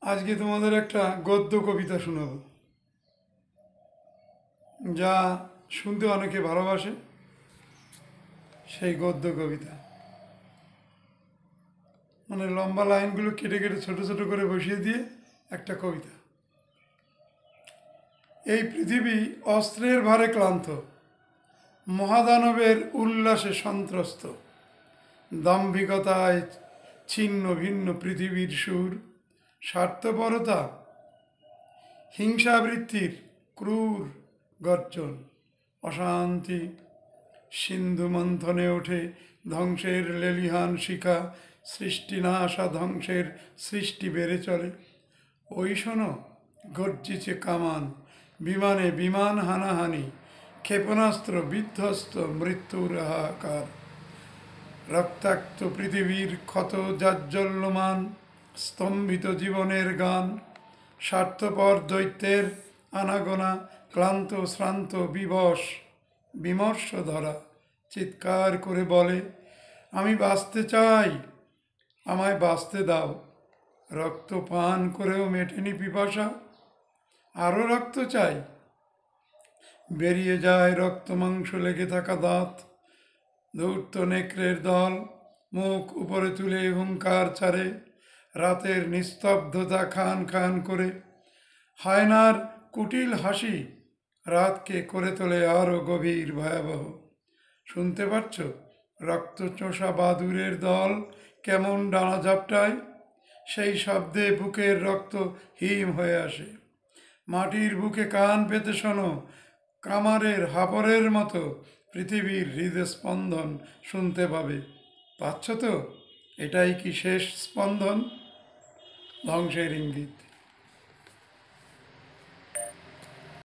আজকে তোমাদের একটা গদ্য কবিতা শোনাব, যা শুনতে অনেকে ভালোবাসে। সেই গদ্য কবিতা মানে লম্বা লাইনগুলো কেটে কেটে ছোট ছোট করে বসিয়ে দিয়ে একটা কবিতা। এই পৃথিবী অস্ত্রের ভারে ক্লান্ত, মহাদানবের উল্লাসে সন্ত্রস্ত, দাম্ভিকতায় ছিন্ন ভিন্ন পৃথিবীর সুর, স্বার্থপরতা হিংসাবৃত্তির ক্রূর গর্জন, অশান্তি সিন্ধু মন্থনে ওঠে ধ্বংসের লেলিহান শিখা, সৃষ্টি না আসা ধ্বংসের সৃষ্টি বেড়ে চলে। ওই শোনো গর্জিছে কামান, বিমানে বিমান হানাহানি, ক্ষেপণাস্ত্র বিধ্বস্ত মৃত্যুর হাহাকার, রক্তাক্ত পৃথিবীর ক্ষত জাজ্জল্যমান, স্তম্ভিত জীবনের গান, স্বার্থপর দৈত্যের আনাগোনা, ক্লান্ত শ্রান্ত বিবশ বিমর্ষ ধরা চিৎকার করে বলে, আমি বাঁচতে চাই, আমায় বাঁচতে দাও। রক্ত পান করেও মেটেনি পিপাসা, আরও রক্ত চাই। বেরিয়ে যায় রক্ত মাংস লেগে থাকা দাঁত, ধূর্ত নেকড়ের দল মুখ উপরে তুলে হুঙ্কার ছাড়ে, রাতের নিস্তব্ধতা খান খান করে। হায়নার কুটিল হাসি রাতকে করে তোলে আরও গভীর ভয়াবহ। শুনতে পাচ্ছ রক্তচোষা বাদুড়ের দল কেমন ডানা ঝাপটায়, সেই শব্দে বুকের রক্ত হিম হয়ে আসে। মাটির বুকে কান পেতে শোনো, কামারের হাপরের মতো পৃথিবীর হৃদস্পন্দন শুনতে পাবে। পাচ্ছ তো? এটাই কি শেষ স্পন্দন? ধ্বংসের ইঙ্গিত।